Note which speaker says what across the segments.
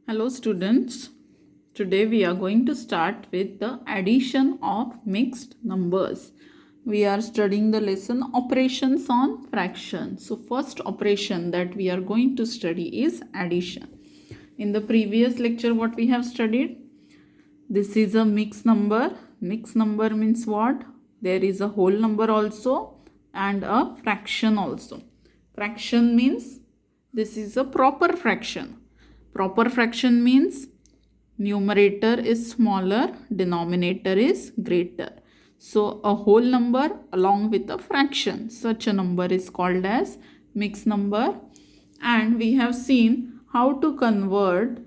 Speaker 1: Hello students, today we are going to start with the addition of mixed numbers. We are studying the lesson operations on fractions. So first operation that we are going to study is addition. In the previous lecture what we have studied? This is a mixed number. Mixed number means what? There is a whole number also and a fraction also. Fraction means this is a proper fraction. Proper fraction means numerator is smaller, denominator is greater. So a whole number along with a fraction, such a number is called as mixed number. And we have seen how to convert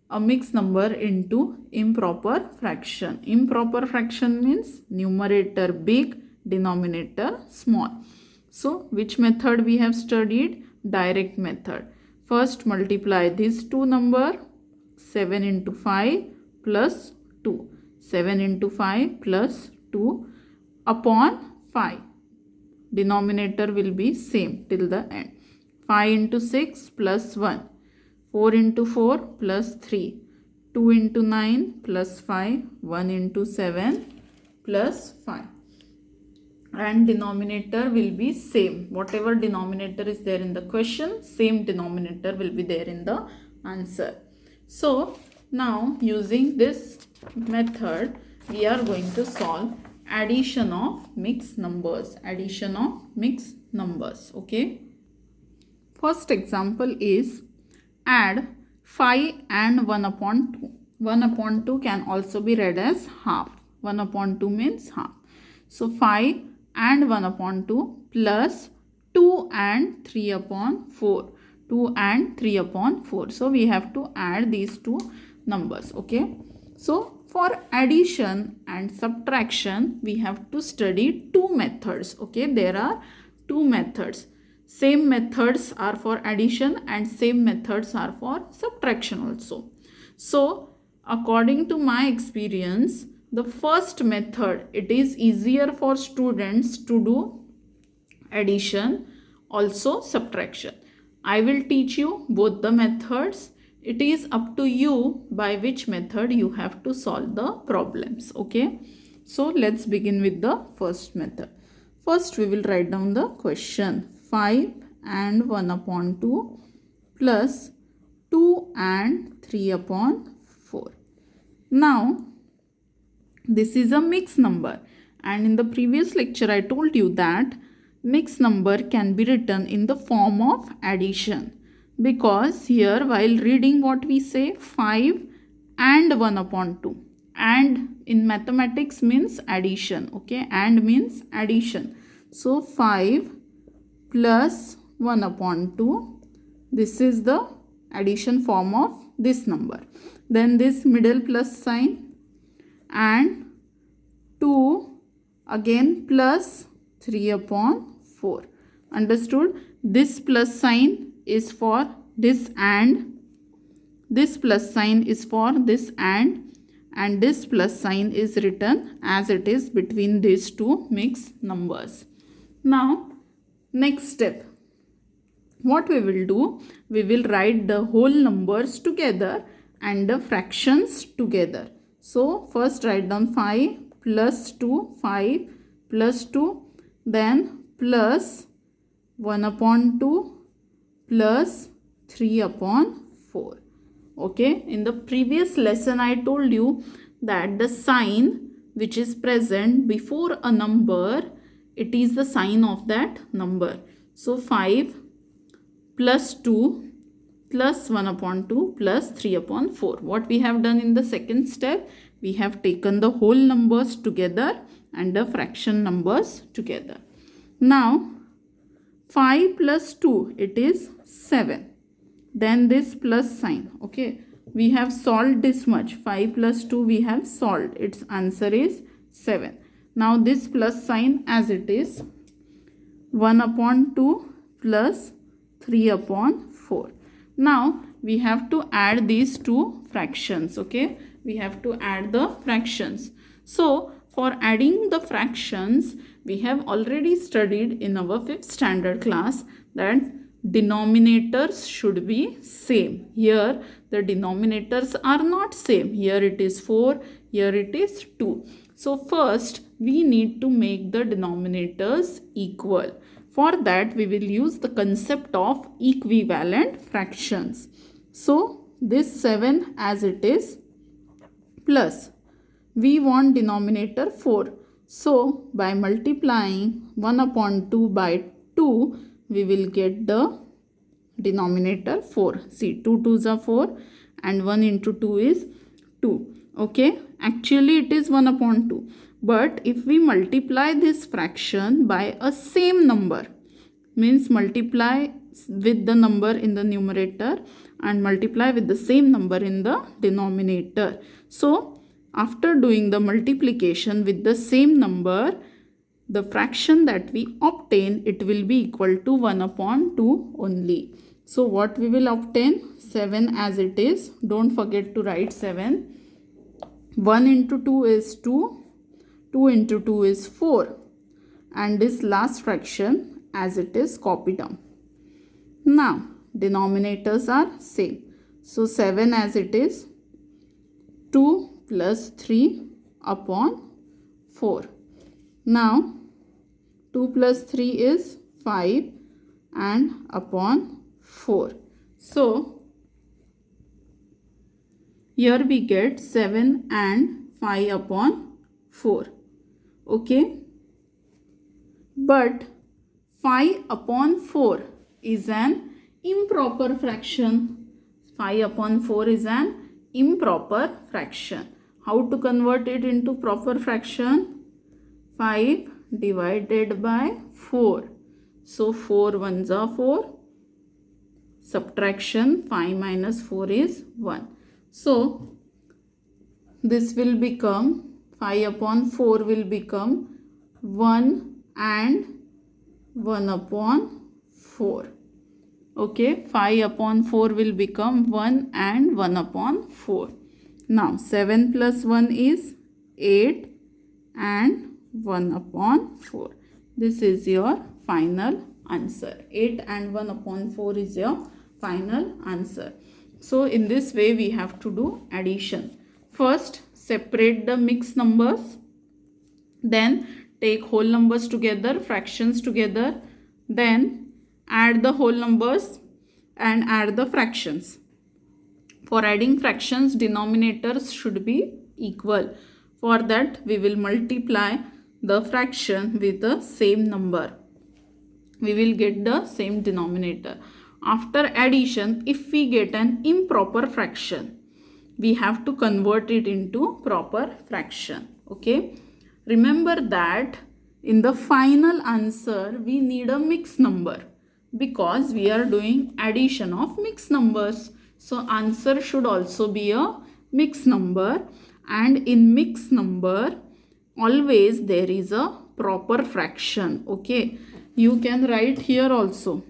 Speaker 1: a mixed number into improper fraction. Improper fraction means numerator big, denominator small. So which method we have studied? Direct method. First multiply these two numbers, 7 into 5 plus 2. 7 into 5 plus 2 upon 5. Denominator will be same till the end. 5 into 6 plus 1. 4 into 4 plus 3. 2 into 9 plus 5. 1 into 7 plus 5. And denominator will be same. Whatever denominator is there in the question, same denominator will be there in the answer. So now using this method, we are going to solve addition of mixed numbers. Addition of mixed numbers. Okay. First example is add 5 and 1 upon 2. 1 upon 2 can also be read as half. 1 upon 2 means half. So 5 and 1 upon 2 plus 2 and 3 upon 4. 2 and 3 upon 4. So we have to add these two numbers. Okay. So for addition and subtraction, we have to study two methods. Okay. There are two methods. Same methods are for addition and same methods are for subtraction also. So according to my experience, the first method, it is easier for students to do addition, also subtraction. I will teach you both the methods. It is up to you by which method you have to solve the problems. Okay. So let's begin with the first method. First we will write down the question. 5 and 1 upon 2 plus 2 and 3 upon 4. Now this is a mixed number, and in the previous lecture I told you that mixed number can be written in the form of addition, because here while reading what we say 5 and 1 upon 2, and in mathematics means addition. Okay, and means addition. So 5 plus 1 upon 2, this is the addition form of this number. Then this middle plus sign and 2 again plus 3 upon 4. Understood? This plus sign is for this and this plus sign is for this and this plus sign is written as it is between these two mixed numbers. Now next step, what we will do, we will write the whole numbers together and the fractions together. So first write down 5 plus 2, 5 plus 2, then plus 1 upon 2 plus 3 upon 4. Okay, in the previous lesson I told you that the sign which is present before a number, it is the sign of that number. So 5 plus 2 plus 1 upon 2 plus 3 upon 4. What we have done in the second step, we have taken the whole numbers together and the fraction numbers together. Now 5 plus 2, it is 7. Then this plus sign. Okay, we have solved this much. 5 plus 2 we have solved. Its answer is 7. Now this plus sign as it is, 1 upon 2 plus 3 upon 4. Now we have to add these two fractions. Okay, we have to add the fractions. So for adding the fractions, we have already studied in our 5th standard class that denominators should be same. Here the denominators are not same. Here it is 4, here it is 2. So first we need to make the denominators equal. For that we will use the concept of equivalent fractions. So this 7 as it is plus we want denominator 4. So by multiplying 1 upon 2 by 2 we will get the denominator 4. See, 2 2s are 4 and 1 into 2 is 2. Okay, actually it is 1 upon 2. But if we multiply this fraction by a same number, means multiply with the number in the numerator and multiply with the same number in the denominator. So after doing the multiplication with the same number, the fraction that we obtain, it will be equal to 1 upon 2 only. So what we will obtain? 7 as it is. Don't forget to write 7. 1 into 2 is 2. 2 into 2 is 4. And this last fraction as it is, copy down. Now denominators are same. So 7 as it is. 2 plus 3 upon 4. Now 2 plus 3 is 5 and upon 4. So here we get 7 and 5 upon 4. Okay. But 5 upon 4 is an improper fraction. 5 upon 4 is an improper fraction. How to convert it into proper fraction? 5 divided by 4. So 4 ones are 4. Subtraction 5 minus 4 is 1. So this will become 5 upon 4 will become 1 and 1 upon 4. Okay, 5 upon 4 will become 1 and 1 upon 4. Now 7 plus 1 is 8 and 1 upon 4. This is your final answer. 8 and 1 upon 4 is your final answer. So in this way we have to do addition. First separate the mixed numbers. Then take whole numbers together, fractions together. Then add the whole numbers and add the fractions. For adding fractions, denominators should be equal. For that, we will multiply the fraction with the same number. We will get the same denominator. After addition, if we get an improper fraction, we have to convert it into proper fraction. Okay. Remember that in the final answer, we need a mixed number because we are doing addition of mixed numbers. So answer should also be a mixed number, and in mixed number always there is a proper fraction. Okay, you can write here also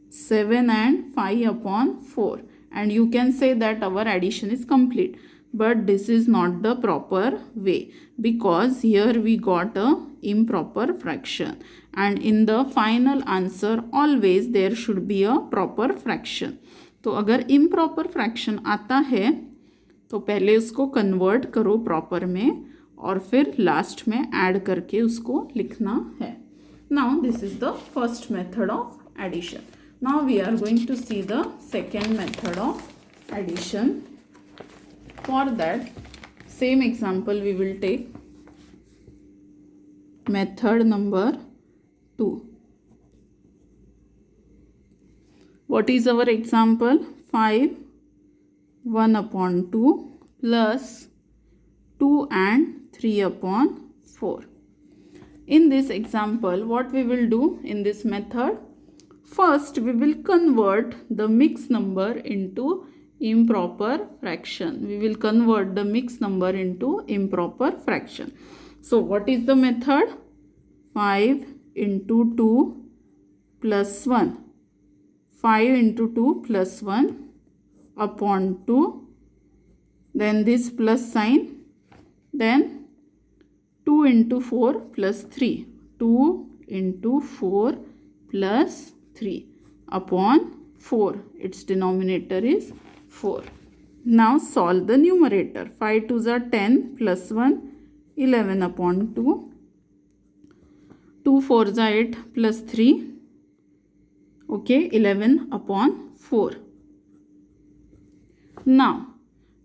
Speaker 1: 7 and 5 upon 4, and you can say that our addition is complete. But this is not the proper way because here we got a improper fraction, and in the final answer always there should be a proper fraction. तो अगर improper fraction आता है तो पहले उसको convert करो proper में और फिर last में add करके उसको लिखना है. Now this is the first method of addition. Now we are going to see the second method of addition. For that, same example we will take. Method number 2. What is our example? 5 1 upon 2 plus 2 and 3 upon 4. In this example, what we will do in this method? First, we will convert the mixed number into improper fraction. We will convert the mixed number into improper fraction. So what is the method? 5 into 2 plus 1. 5 into 2 plus 1 upon 2. Then this plus sign. Then 2 into 4 plus 3. 2 into 4 plus 3. upon 4. Its denominator is 4. Now solve the numerator. 5 2s are 10 plus 1, 11 upon 2. 2 4s are 8 plus 3. Okay, 11 upon 4. Now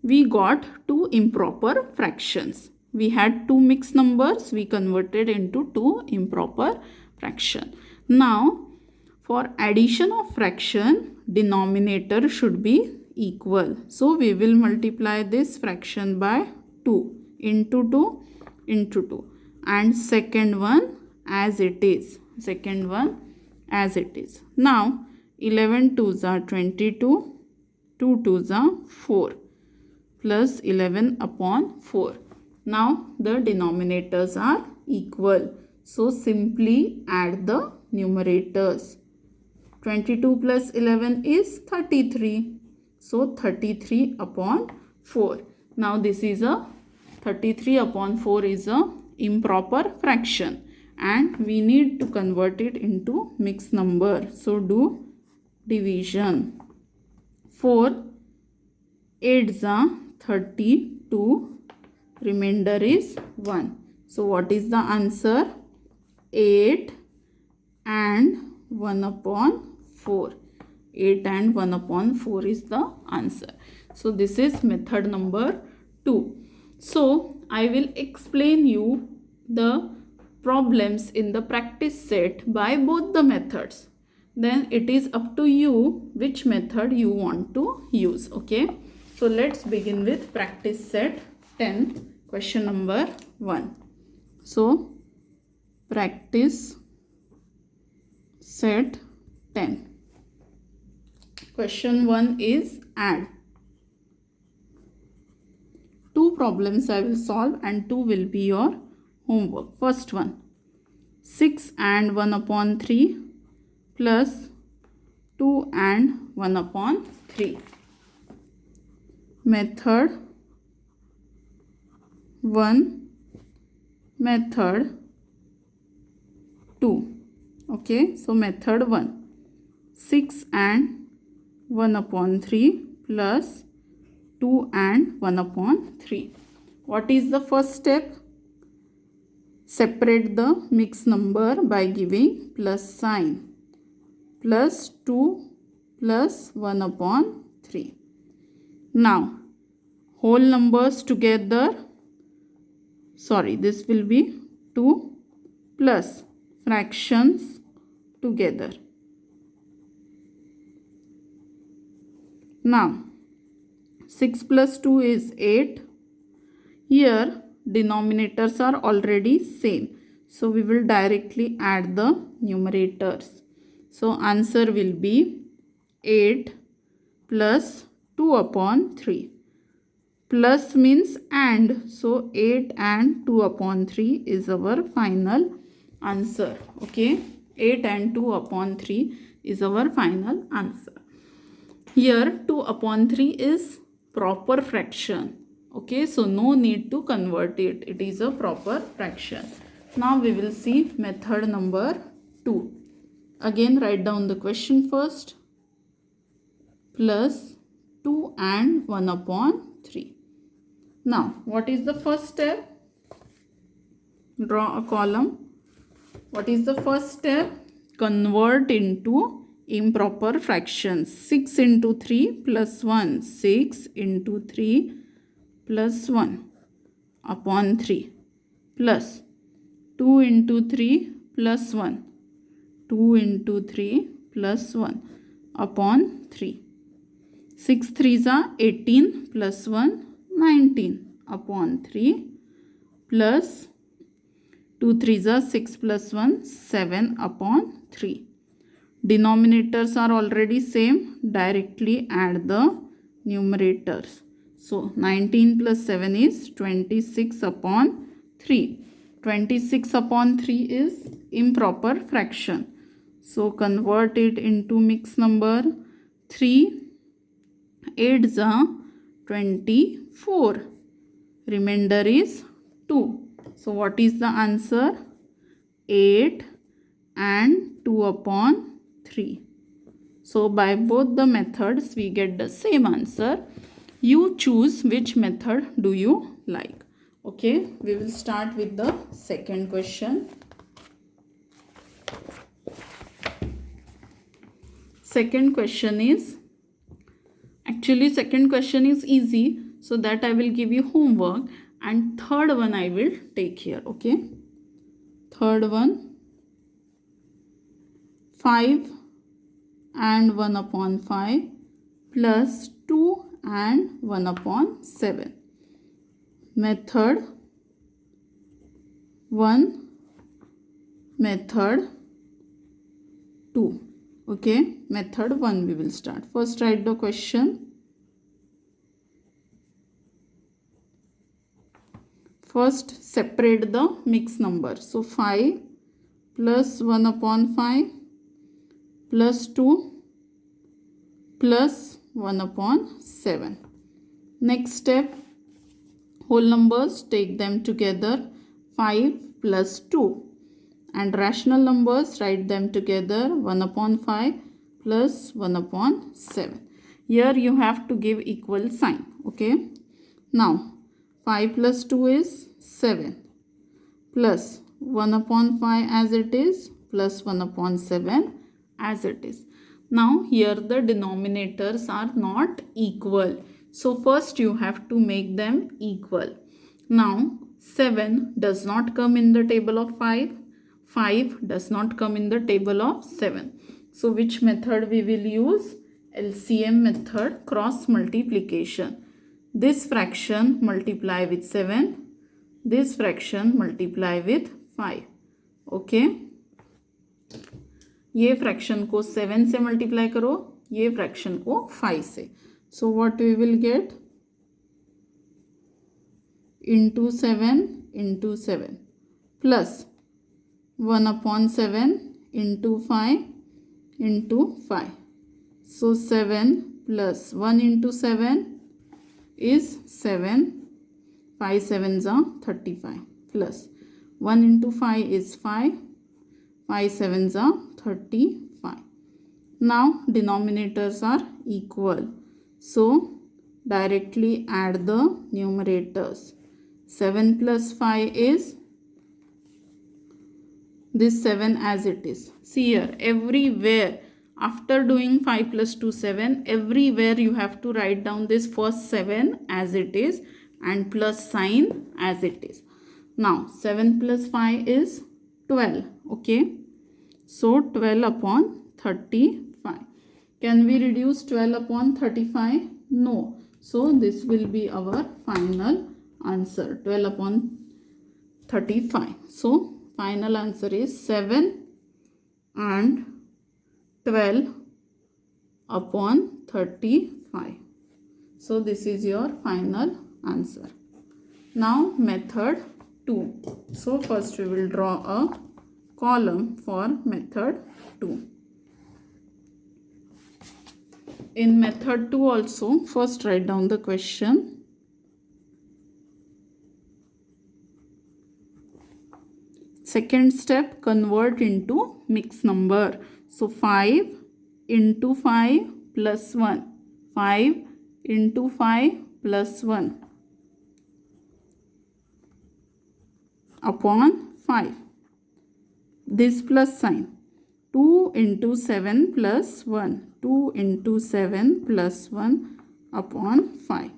Speaker 1: we got two improper fractions. We had two mixed numbers. We converted into two improper fraction. Now for addition of fraction, denominator should be equal. So we will multiply this fraction by 2 into 2 into 2 and second one as it is. Second one as it is. Now 11 2s are 22, 2 2s are 4 plus 11 upon 4. Now the denominators are equal. So simply add the numerators. 22 plus 11 is 33. So 33 upon 4. Now this is a 33 upon 4 is a improper fraction and we need to convert it into mixed number. So do division. 4 8s are 32. Remainder is 1. So what is the answer? 8 and 1 upon 4. 8 and 1 upon 4 is the answer. So this is method number 2. So I will explain you the problems in the practice set by both the methods. Then it is up to you which method you want to use. Okay. So let's begin with practice set 10. Question number 1. So practice set 10. Question 1 is add. Two problems I will solve and 2 will be your homework. First one, 6 and 1 upon 3 plus 2 and 1 upon 3. Method 1, method 2. Okay, so method 1, 6 and 1 upon 3 plus 2 and 1 upon 3. What is the first step? Separate the mixed number by giving plus sign. Plus 2 plus 1 upon 3. Now, whole numbers together, this will be 2 plus fractions together. Now, 6 plus 2 is 8. Here, denominators are already same. So, we will directly add the numerators. So, answer will be 8 plus 2 upon 3. Plus means and. So, 8 and 2 upon 3 is our final answer. Okay. 8 and 2 upon 3 is our final answer. Here 2 upon 3 is proper fraction. Okay, so no need to convert it. It is a proper fraction. Now we will see method number 2. Again write down the question first. Plus 2 and 1 upon 3. Now what is the first step? Draw a column. What is the first step? Convert into improper fractions. 6 into 3 plus 1. 6 into 3 plus 1 upon 3 plus 2 into 3 plus 1. 2 into 3 plus 1 upon 3. 6 3s are 18 plus 1 19 upon 3 plus 2 3s are 6 plus 1 7 upon 3. Denominators are already same. Directly add the numerators. So 19 plus 7 is 26 upon 3. 26 upon 3 is improper fraction. So convert it into mixed number. 3 8s are 24. Remainder is 2. So what is the answer? 8 and 2 upon 3. So by both the methods we get the same answer. You choose which method do you like. Okay, we will start with the second question. Second question is easy, so that I will give you homework, and third one I will take here. Okay, third one, 5 and 1 upon 5 plus 2 and 1 upon 7. Method 1, method 2. Okay, method 1 we will start. First write the question. First separate the mixed number. So 5 plus 1 upon 5 plus 2 plus 1 upon 7. Next step, whole numbers, take them together. 5 plus 2. And rational numbers, write them together. 1 upon 5 plus 1 upon 7. Here you have to give equal sign. Okay. Now 5 plus 2 is 7 plus 1 upon 5 as it is plus 1 upon 7 as it is. Now here the denominators are not equal. So first you have to make them equal. Now 7 does not come in the table of 5. 5 does not come in the table of 7. So which method we will use? LCM method, cross multiplication. This fraction multiply with 7. This fraction multiply with 5. Okay. ये fraction को 7 से multiply करो, ये fraction को 5 से. So what we will get? Into 7 plus 1 upon 7 into 5 into 5. So 7 plus 1 into 7 is 7. 5 sevens are 35 plus 1 into 5 is 5. 5 sevens are 35. Now denominators are equal. So directly add the numerators. 7 plus 5 is this 7 as it is. See here, everywhere after doing 5 plus 2 7, everywhere you have to write down this first 7 as it is and plus sign as it is. Now 7 plus 5 is 12. Okay, so 12 upon 35. Can we reduce 12 upon 35? No. So this will be our final answer, 12 upon 35. So final answer is 7 and 12 upon 35. So this is your final answer. Now method 2. So first we will draw a column for method 2. In method 2 also, first write down the question. Second step, convert into mixed number. So 5 into 5 plus 1. 5 into 5 plus 1 upon 5. This plus sign. 2 into 7 plus 1. 2 into 7 plus 1 upon 5.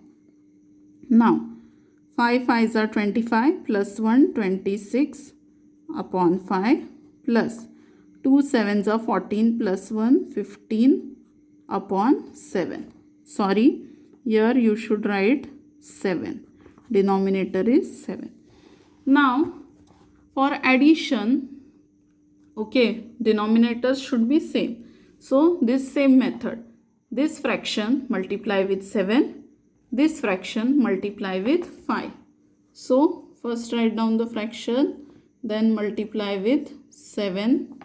Speaker 1: Now 5 5s are 25 plus 1 26 upon 5 plus 2 7s are 14 plus 1 15 upon 7. Sorry, here you should write 7. Denominator is 7. Now for addition, okay, denominators should be same. So this same method, this fraction multiply with 7, this fraction multiply with 5. So first write down the fraction, then multiply with 7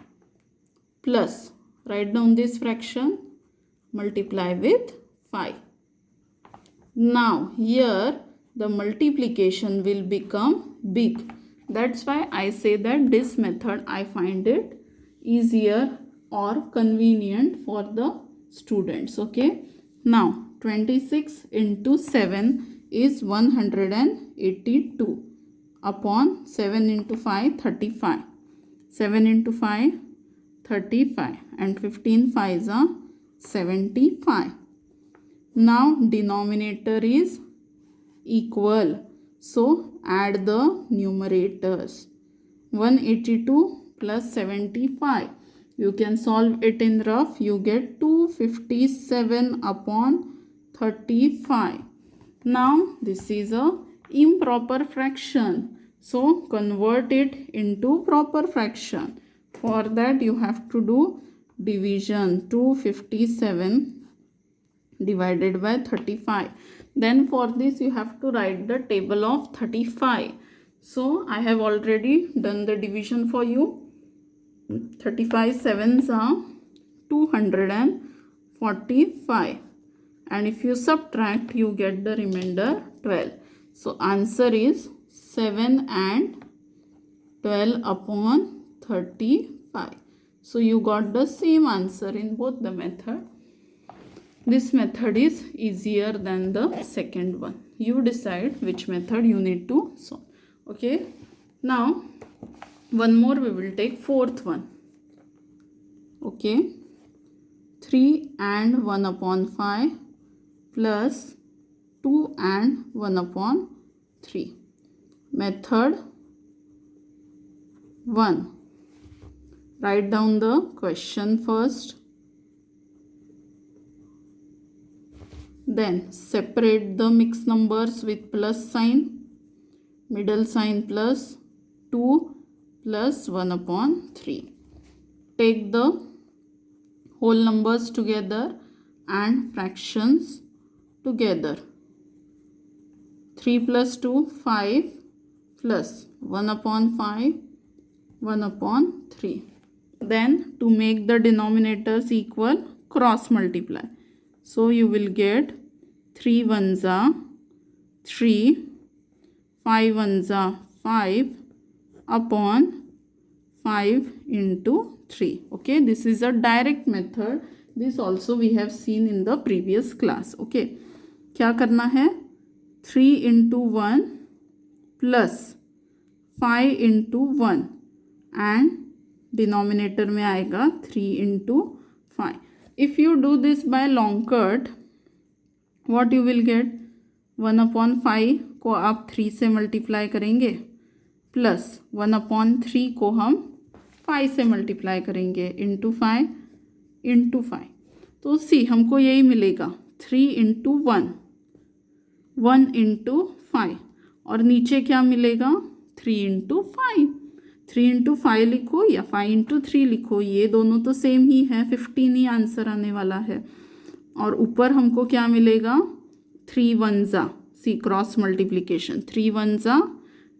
Speaker 1: plus write down this fraction, multiply with 5. Now here the multiplication will become big. That's why I say that this method I find it easier or convenient for the students. Okay, now 26 into 7 is 182 upon 7 into 5 35. 7 into 5 35 and 15 5s are 75. Now denominator is equal, so add the numerators. 182 plus 75, you can solve it in rough. You get 257 upon 35. Now this is a improper fraction, so convert it into proper fraction. For that you have to do division. 257 divided by 35. Then for this you have to write the table of 35. So I have already done the division for you. 35 sevens are 245, and if you subtract you get the remainder 12. So answer is 7 and 12 upon 35. So you got the same answer in both the method. This method is easier than the second one. You decide which method you need to solve. Okay. Now one more we will take, fourth one. Okay. 3 and 1 upon 5 plus 2 and 1 upon 3. Method 1. Write down the question first. Then separate the mixed numbers with plus sign, middle sign plus 2 plus 1 upon 3. Take the whole numbers together and fractions together. 3 plus 2, 5 plus 1 upon 5, 1 upon 3. Then to make the denominators equal, cross multiply. So you will get 3 ones are 3, 5 ones are 5 upon 5 into 3. Okay, this is a direct method. This also we have seen in the previous class. Okay, क्या करना है? 3 into 1 plus 5 into 1 and denominator में आएगा 3 into 5. If you do this by long cut, what you will get? 1 upon 5 को आप 3 से multiply करेंगे plus 1 upon 3 को हम 5 से मल्टीप्लाई करेंगे इंटू 5 इंटू 5. तो सी हमको यही मिलेगा 3 इंटू 1, 1 इंटू 5 और नीचे क्या मिलेगा? 3 इंटू 5. 3 इंटू 5 लिखो या 5 इंटू 3 लिखो, ये दोनों तो सेम ही है. 15 ही आंसर आने वाला है. और ऊपर हमको क्या मिलेगा? 3 1s, see cross multiplication, 3 1s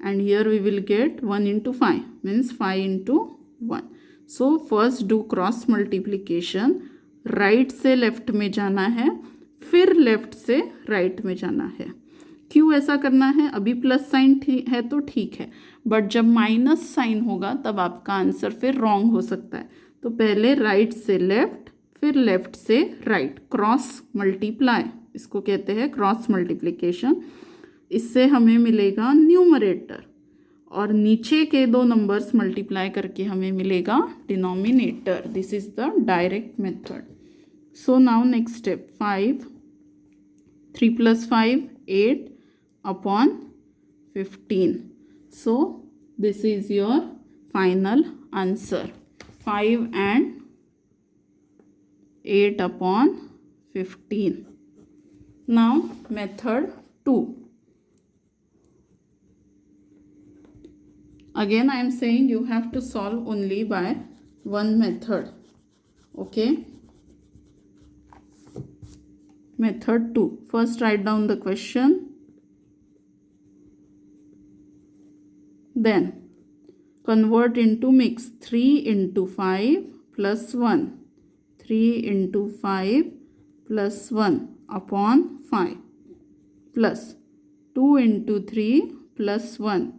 Speaker 1: and here we will get 1 into 5 means 5 into 1. So first do cross multiplication. Right से लेफ्ट में जाना है, फिर लेफ्ट से राइट में जाना है. क्यों ऐसा करना है? अभी प्लस साइन है तो ठीक है, बट जब माइनस साइन होगा तब आपका आंसर फिर रॉन्ग हो सकता है. तो पहले राइट से लेफ्ट, फिर लेफ्ट से राइट. क्रॉस मल्टीप्लाई इसको कहते हैं, क्रॉस मल्टीप्लिकेशन. इससे हमें मिलेगा न्यूमरेटर और नीचे के दो नंबर्स मल्टीप्लाई करके हमें मिलेगा denominator. This is the direct method. So now next step 5. 3 plus 5 8 upon 15. So this is your final answer, 5 and 8 upon 15. Now method 2. Again I am saying you have to solve only by one method. Okay. Method 2. First write down the question. Then convert into mix. 3 into 5 plus 1. 3 into 5 plus 1 upon 5 plus 2 into 3 plus 1.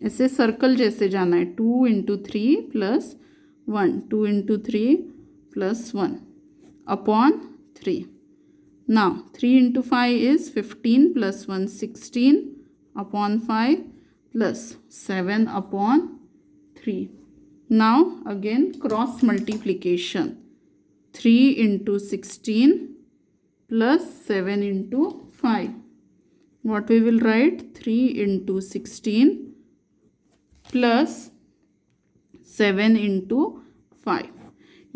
Speaker 1: ऐसे circle जैसे जाना है. 2 into 3 plus 1. 2 into 3 plus 1 upon 3. Now 3 into 5 is 15 plus 1 16 upon 5 plus 7 upon 3. Now again cross multiplication. 3 into 16 plus 7 into 5. What we will write? 3 into 16 plus 7 into 5.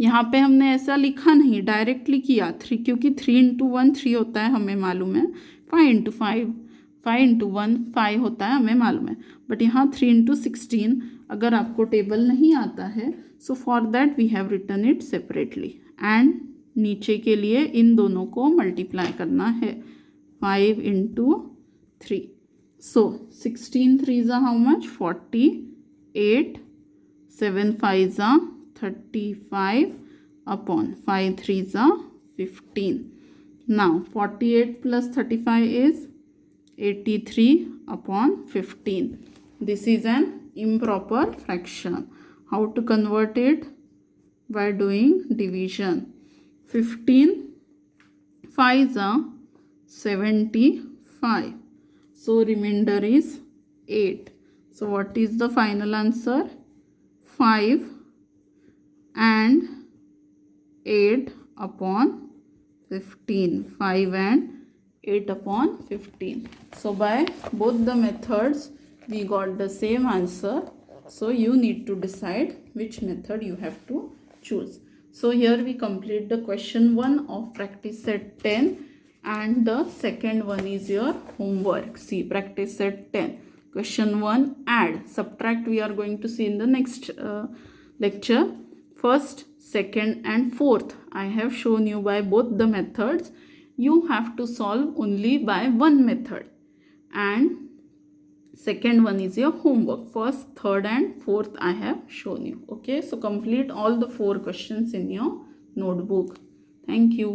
Speaker 1: यहाँ पे हमने ऐसा लिखा नहीं, डायरेक्टली किया 3, क्योंकि 3 इंटू 1 3 होता है, हमें मालूम है. 5 इंटू 5 इंटू 1 5 होता है, हमें मालूम है. बट यहाँ 3 इंटू 16 अगर आपको टेबल नहीं आता है, so for that we have written it separately. And नीचे के लिए इन दोनों को मल्टीप्लाई करना है. 5 इंटू 3. सो 16 3 ज़ा हाउ मच? 48. 7 5 ज़ा 35 upon 5 3 ज़ा 15. Now 48 plus 35 is 83 upon 15. This is an improper fraction. How to convert it? By doing division. 15 5 ज़ा 75. So remainder is 8. So what is the final answer? 5 and 8 upon 15. 5 and 8 upon 15. So by both the methods we got the same answer. So you need to decide which method you have to choose. So here we complete the question 1 of practice set 10, and the second one is your homework. See, practice set 10. Question 1, add. Subtract we are going to see in the next lecture. First, second and fourth I have shown you by both the methods. You have to solve only by one method, and second one is your homework. First, third and fourth I have shown you. Okay, so complete all the 4 questions in your notebook. Thank you.